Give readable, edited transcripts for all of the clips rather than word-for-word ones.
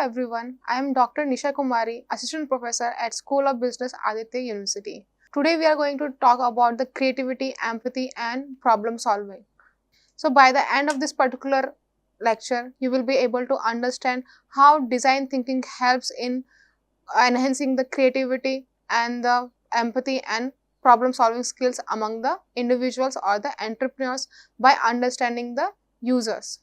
everyone, I am Dr. Nisha Kumari, Assistant Professor at School of Business, Aditya University. Today we are going to talk about the creativity, empathy and problem solving. So by the end of this particular lecture, you will be able to understand how design thinking helps in enhancing the creativity and the empathy and problem solving skills among the individuals or the entrepreneurs by understanding the users.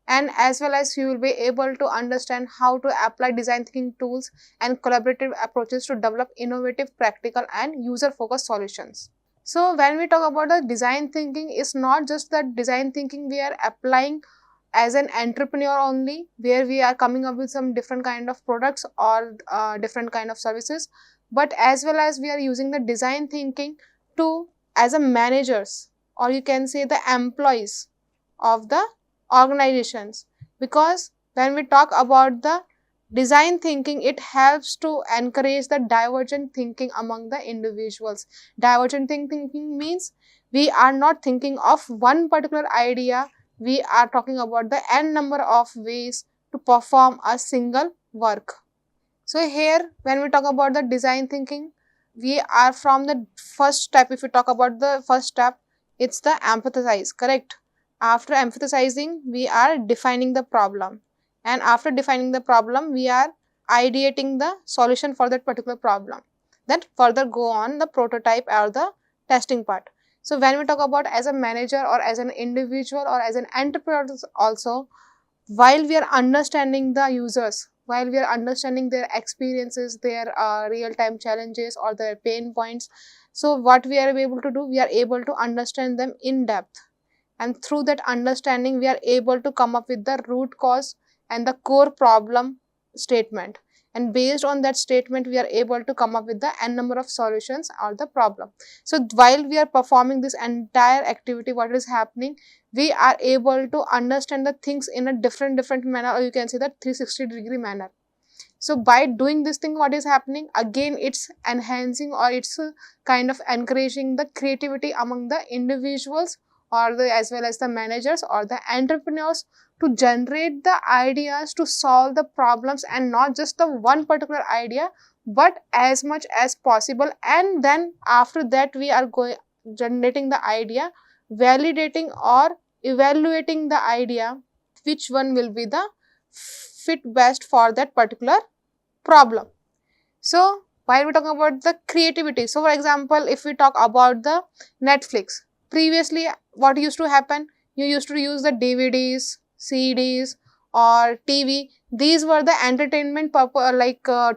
And as well as you will be able to understand how to apply design thinking tools and collaborative approaches to develop innovative, practical and user focused solutions. So when we talk about the design thinking, it's not just that design thinking we are applying as an entrepreneur only, where we are coming up with some different kind of products or different kind of services, but as well as we are using the design thinking to as a managers, or you can say the employees of the organizations, because when we talk about the design thinking, it helps to encourage the divergent thinking among the individuals. Divergent thinking means we are not thinking of one particular idea, we are talking about the n number of ways to perform a single work. So here when we talk about the design thinking, we are from the first step. If we talk about the first step, it's the empathize, correct? After emphasizing, we are defining the problem, and after defining the problem, we are ideating the solution for that particular problem. Then further go on the prototype or the testing part. So when we talk about as a manager or as an individual or as an entrepreneur also, while we are understanding the users, while we are understanding their experiences, their real-time challenges or their pain points, so what we are able to do, we are able to understand them in depth. And through that understanding, we are able to come up with the root cause and the core problem statement. And based on that statement, we are able to come up with the n number of solutions or the problem. So while we are performing this entire activity, what is happening, we are able to understand the things in a different manner, or you can say that 360-degree manner. So by doing this thing, what is happening? Again, it's enhancing or it's kind of encouraging the creativity among the individuals or as well as the managers or the entrepreneurs to generate the ideas to solve the problems, and not just the one particular idea, but as much as possible. And then after that, we are generating the idea, validating or evaluating the idea, which one will be the fit best for that particular problem. So while we talk about the creativity, so for example, if we talk about the Netflix, previously what used to happen, you used to use the DVDs, CDs or TV. These were the entertainment purpose,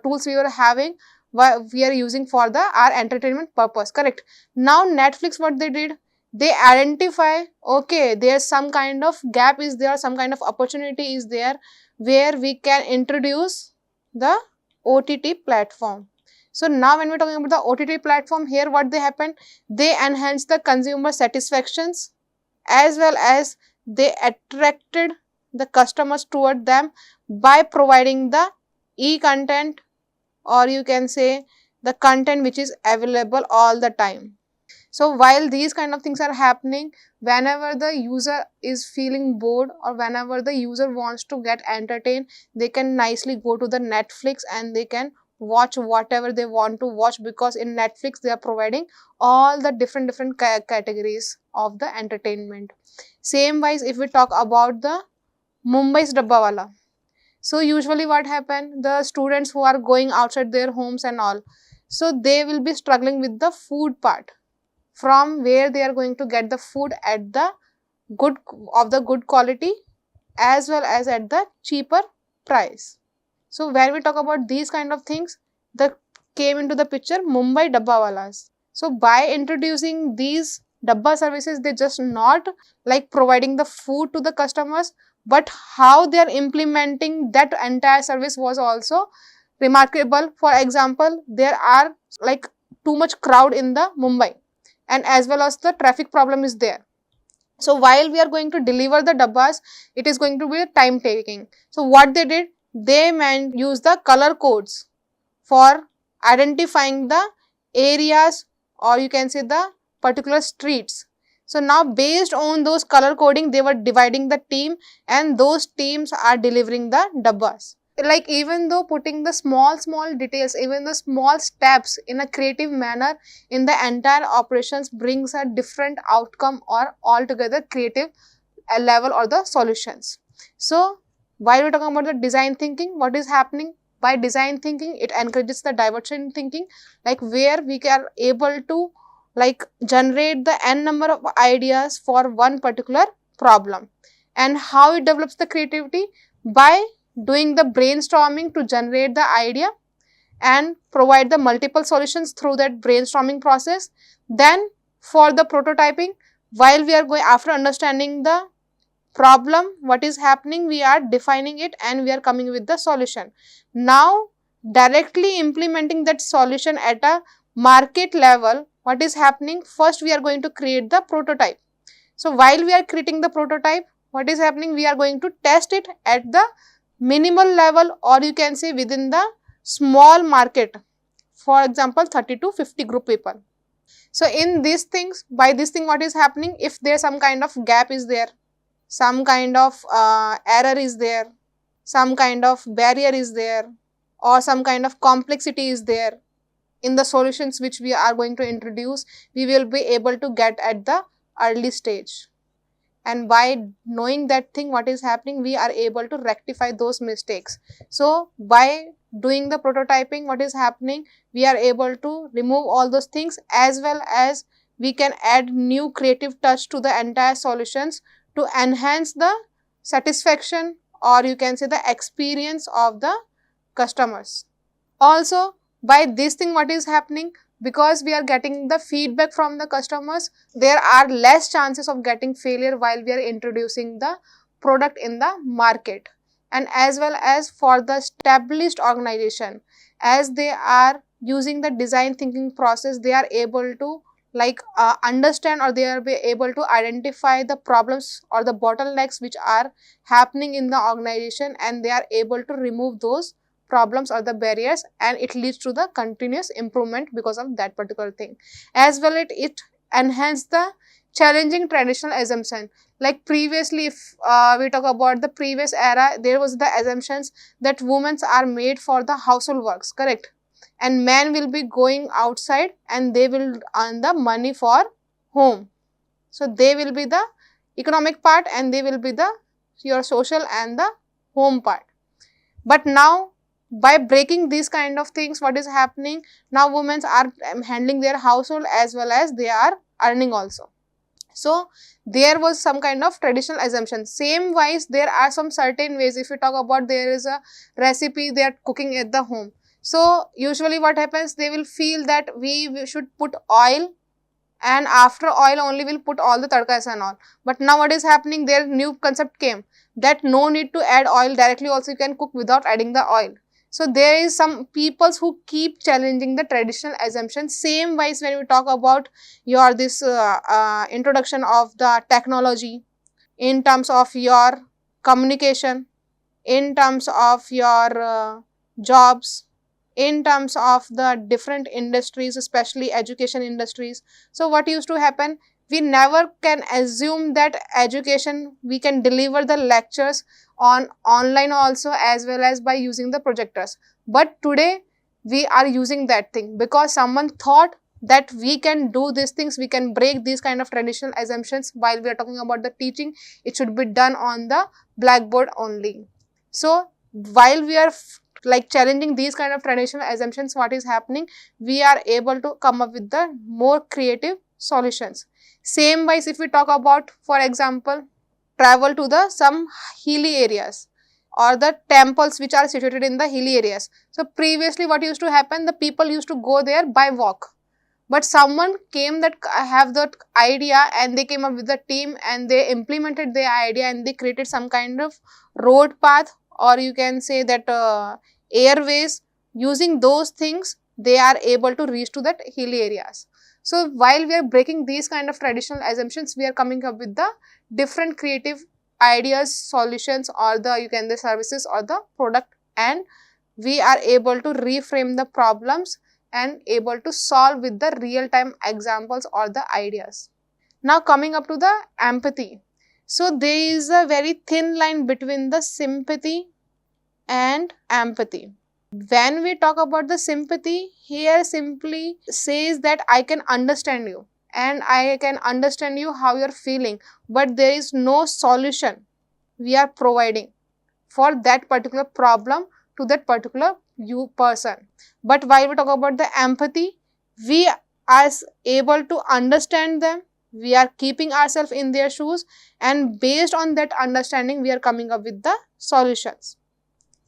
tools we were having, we are using for the our entertainment purpose, correct? Now Netflix, what they did, they identify, okay, there's some kind of gap is there, some kind of opportunity is there where we can introduce the OTT platform. So now when we're talking about the OTT platform, here what they happen, they enhance the consumer satisfactions, as well as they attracted the customers toward them by providing the e-content, or you can say the content which is available all the time. So while these kind of things are happening, whenever the user is feeling bored or whenever the user wants to get entertained, they can nicely go to the Netflix and they can watch whatever they want to watch, because in Netflix they are providing all the different categories of the entertainment. Same wise, if we talk about the Mumbai's Dabbawala, so usually what happen, the students who are going outside their homes and all, so they will be struggling with the food part, from where they are going to get the food at the good quality as well as at the cheaper price. So when we talk about these kind of things, that came into the picture Mumbai Dabbawalas. So by introducing these Dabba services, they just not like providing the food to the customers, but how they are implementing that entire service was also remarkable. For example, there are like too much crowd in the Mumbai, and as well as the traffic problem is there. So while we are going to deliver the dabbas, it is going to be time taking. So what they did, they use the color codes for identifying the areas, or you can say the particular streets. So now based on those color coding, they were dividing the team, and those teams are delivering the dabbas. like even though putting the small details, even the small steps in a creative manner in the entire operations brings a different outcome or altogether creative level or the solutions. So while we're talking about the design thinking, what is happening by design thinking? It encourages the divergent thinking, like where we are able to like generate the n number of ideas for one particular problem. And how it develops the creativity? By doing the brainstorming to generate the idea and provide the multiple solutions through that brainstorming process. Then for the prototyping, while we are going after understanding the problem, what is happening, we are defining it and we are coming with the solution. Now directly implementing that solution at a market level, what is happening, first we are going to create the prototype. So while we are creating the prototype, what is happening, we are going to test it at the minimal level, or you can say within the small market, for example 30 to 50 group people. So in these things, by this thing, what is happening, if there some kind of gap is there, some kind of error is there, some kind of barrier is there, or some kind of complexity is there in the solutions which we are going to introduce, we will be able to get at the early stage. And by knowing that thing, what is happening, we are able to rectify those mistakes. So by doing the prototyping, what is happening, we are able to remove all those things, as well as we can add new creative touch to the entire solutions to enhance the satisfaction, or you can say the experience of the customers. Also by this thing, what is happening, because we are getting the feedback from the customers, there are less chances of getting failure while we are introducing the product in the market. And as well as for the established organization, as they are using the design thinking process, they are able to like understand, or they are be able to identify the problems or the bottlenecks which are happening in the organization, and they are able to remove those problems or the barriers, and it leads to the continuous improvement because of that particular thing. As well it enhance the challenging traditional assumption. Like previously, if we talk about the previous era, there was the assumptions that women are made for the household works, correct, and men will be going outside and they will earn the money for home. So they will be the economic part and they will be the your social and the home part. But now by breaking these kind of things, what is happening, now women are handling their household as well as they are earning also. So there was some kind of traditional assumption. Same wise, there are some certain ways. If you talk about, there is a recipe they are cooking at the home. So usually what happens, they will feel that we should put oil, and after oil only we'll put all the tadkas and all. But now what is happening, their new concept came that no need to add oil, directly also you can cook without adding the oil. So there is some peoples who keep challenging the traditional assumptions. Same wise, when we talk about your this introduction of the technology, in terms of your communication, in terms of your jobs, in terms of the different industries, especially education industries. So what used to happen, we never can assume that education we can deliver the lectures on online also, as well as by using the projectors. But today we are using that thing because someone thought that we can do these things, we can break these kind of traditional assumptions. While we are talking about the teaching, it should be done on the blackboard only. So while we are like challenging these kind of traditional assumptions, what is happening, we are able to come up with the more creative solutions. Same wise, if we talk about, for example, travel to the some hilly areas or the temples which are situated in the hilly areas. So previously what used to happen, the people used to go there by walk. But someone came that have that idea, and they came up with the team and they implemented their idea and they created some kind of road path, or you can say that airways. Using those things, they are able to reach to that hilly areas. So while we are breaking these kind of traditional assumptions, we are coming up with the different creative ideas, solutions, or the you can the services or the product, and we are able to reframe the problems and able to solve with the real time examples or the ideas. Now coming up to the empathy. So there is a very thin line between the sympathy and empathy. When we talk about the sympathy, here simply says that I can understand you and I can understand you how you're feeling, but there is no solution we are providing for that particular problem to that particular person. But while we talk about the empathy, we are able to understand them, we are keeping ourselves in their shoes, and based on that understanding we are coming up with the solutions.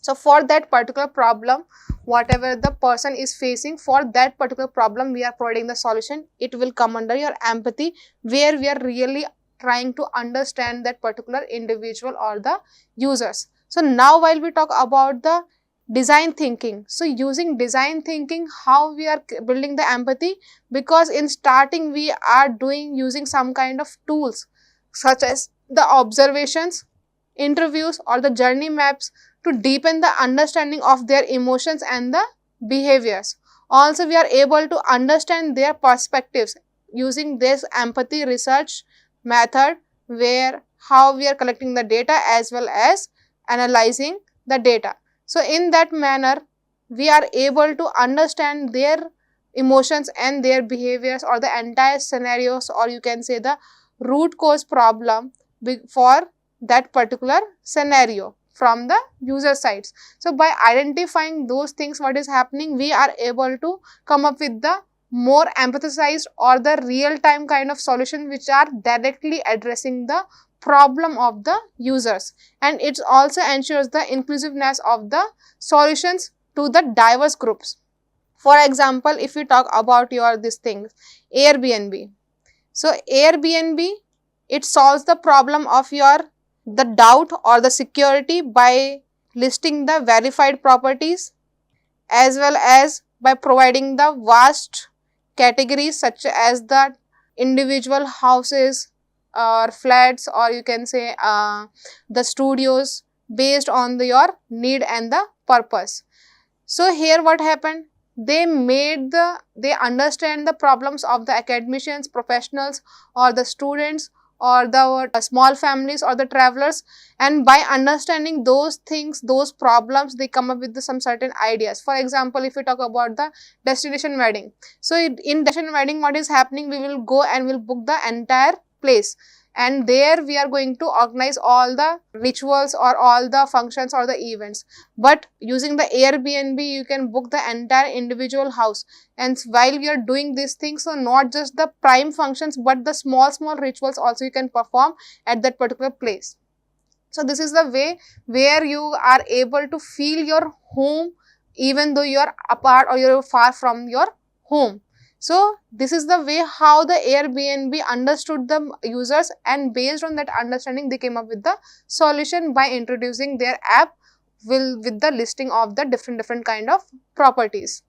So for that particular problem, whatever the person is facing, for that particular problem we are providing the solution. It will come under your empathy, where we are really trying to understand that particular individual or the users. So now while we talk about the design thinking, so using design thinking, how we are building the empathy, because in starting we are using some kind of tools such as the observations, interviews or the journey maps to deepen the understanding of their emotions and the behaviors. Also, we are able to understand their perspectives using this empathy research method, where how we are collecting the data as well as analyzing the data. So in that manner, we are able to understand their emotions and their behaviors or the entire scenarios, or you can say the root cause problem for that particular scenario from the user sides. So by identifying those things, what is happening, we are able to come up with the more empathized or the real time kind of solution which are directly addressing the problem of the users, and it also ensures the inclusiveness of the solutions to the diverse groups. For example, if we talk about this thing, Airbnb. So Airbnb, it solves the problem of the doubt or the security by listing the verified properties, as well as by providing the vast categories such as the individual houses or flats, or you can say the studios, based on your need and the purpose. So here what happened, they understand the problems of the academicians, professionals or the students or the small families or the travelers, and by understanding those things, those problems, they come up with some certain ideas. For example, if we talk about the destination wedding, so in destination wedding, what is happening, we will go and we'll book the entire place, and there we are going to organize all the rituals or all the functions or the events. But using the Airbnb, you can book the entire individual house, and while we are doing these things, so not just the prime functions but the small rituals also you can perform at that particular place. So this is the way where you are able to feel your home even though you are apart or you are far from your home. So this is the way how the Airbnb understood the users, and based on that understanding they came up with the solution by introducing their app with the listing of the different kind of properties.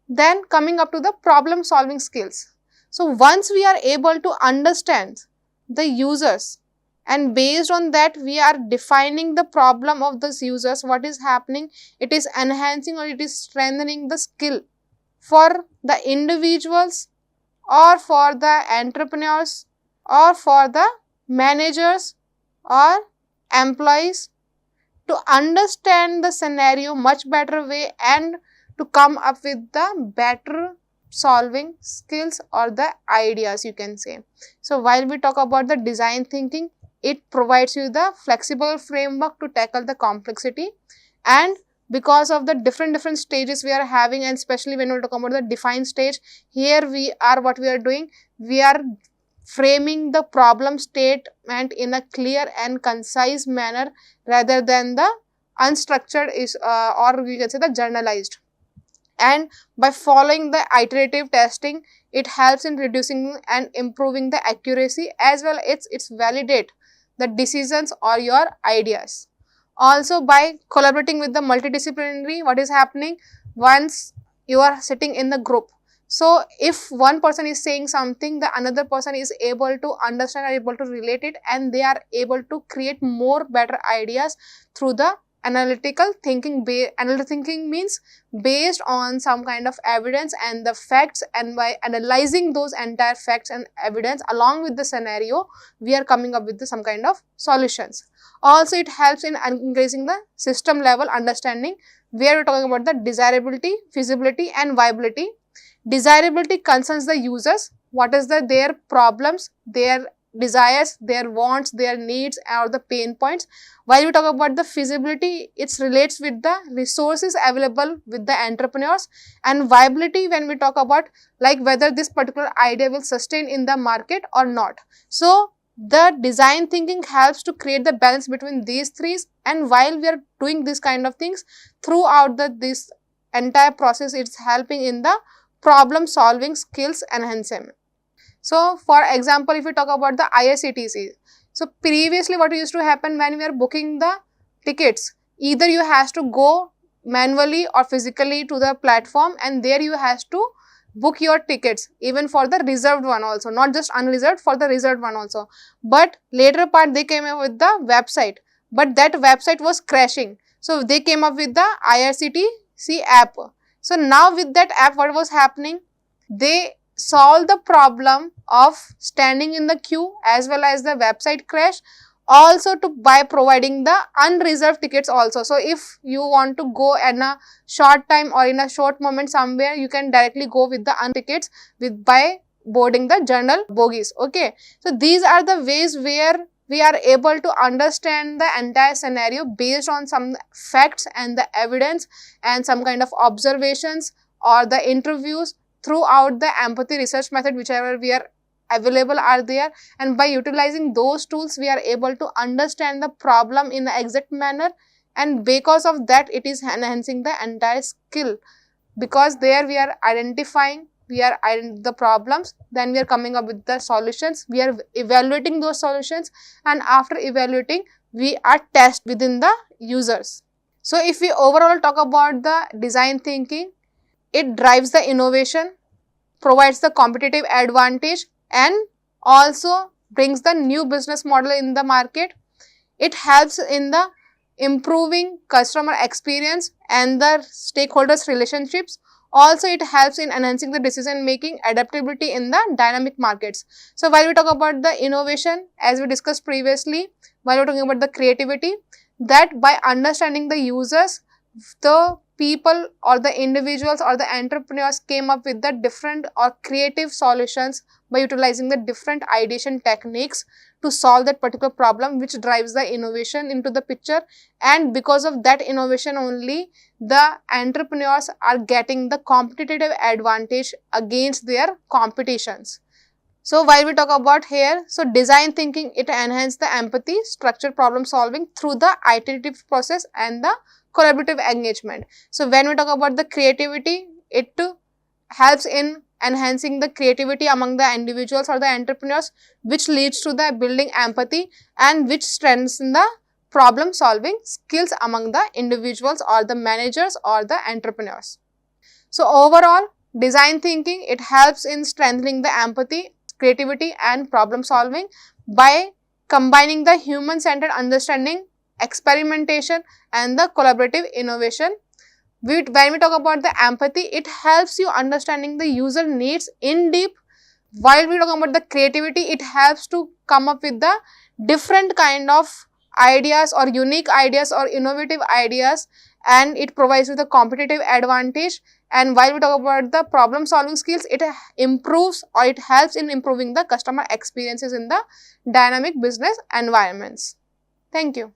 Then coming up to the problem solving skills. So once we are able to understand the users, and based on that we are defining the problem of those users, what is happening, it is enhancing or it is strengthening the skill for the individuals or for the entrepreneurs or for the managers or employees to understand the scenario much better way and to come up with the better solving skills or the ideas, you can say. So while we talk about the design thinking, it provides you the flexible framework to tackle the complexity, and because of the different stages we are having, and especially when we talk about the define stage, here what we are doing, we are framing the problem statement in a clear and concise manner rather than the unstructured or we can say the generalized. And by following the iterative testing, it helps in reducing and improving the accuracy, as well as it's validate the decisions or your ideas. Also, by collaborating with the multidisciplinary, what is happening, once you are sitting in the group, so if one person is saying something, the another person is able to understand or able to relate it, and they are able to create more better ideas through the analytical thinking. Analytical thinking means based on some kind of evidence and the facts, and by analyzing those entire facts and evidence along with the scenario, we are coming up with some kind of solutions. Also, it helps in increasing the system level understanding, where we are talking about the desirability, feasibility and viability. Desirability concerns the users, what is their problems, their desires, their wants, their needs or the pain points. While we talk about the feasibility, it relates with the resources available with the entrepreneurs, and viability when we talk about like whether this particular idea will sustain in the market or not. So the design thinking helps to create the balance between these three, and while we are doing this kind of things throughout this entire process, it's helping in the problem solving skills enhancement. So, for example, if we talk about the IRCTC, so previously what used to happen when we are booking the tickets, either you has to go manually or physically to the platform, and there you has to book your tickets, even for the reserved one also, not just unreserved, for the reserved one also. But later part they came up with the website, but that website was crashing. So they came up with the IRCTC app. So now with that app, what was happening? They solve the problem of standing in the queue as well as the website crash, also by providing the unreserved tickets also. So if you want to go in a short time or in a short moment somewhere, you can directly go with the unreserved tickets by boarding the general bogies. Okay, so these are the ways where we are able to understand the entire scenario based on some facts and the evidence and some kind of observations or the interviews throughout the empathy research method, whichever we are available are there, and by utilizing those tools we are able to understand the problem in the exact manner, and because of that it is enhancing the entire skill, because there we are identifying the problems, then we are coming up with the solutions, we are evaluating those solutions, and after evaluating we are test within the users. So if we overall talk about the design thinking, it drives the innovation, provides the competitive advantage, and also brings the new business model in the market. It helps in the improving customer experience and the stakeholders relationships. Also, it helps in enhancing the decision making adaptability in the dynamic markets. So while we talk about the innovation, as we discussed previously, while we are talking about the creativity, that by understanding the users, the people or the individuals or the entrepreneurs came up with the different or creative solutions by utilizing the different ideation techniques to solve that particular problem, which drives the innovation into the picture, and because of that innovation only the entrepreneurs are getting the competitive advantage against their competitions. So while we talk about here, so design thinking, it enhances the empathy, structured problem solving through the iterative process and the collaborative engagement. So when we talk about the creativity, it helps in enhancing the creativity among the individuals or the entrepreneurs, which leads to the building empathy and which strengthens the problem solving skills among the individuals or the managers or the entrepreneurs. So overall, design thinking, it helps in strengthening the empathy, creativity and problem solving by combining the human-centered understanding, experimentation and the collaborative innovation. When we talk about the empathy, it helps you understanding the user needs in deep. While we talk about the creativity, it helps to come up with the different kind of ideas or unique ideas or innovative ideas, and it provides you the competitive advantage. And while we talk about the problem solving skills, it improves or it helps in improving the customer experiences in the dynamic business environments. Thank you.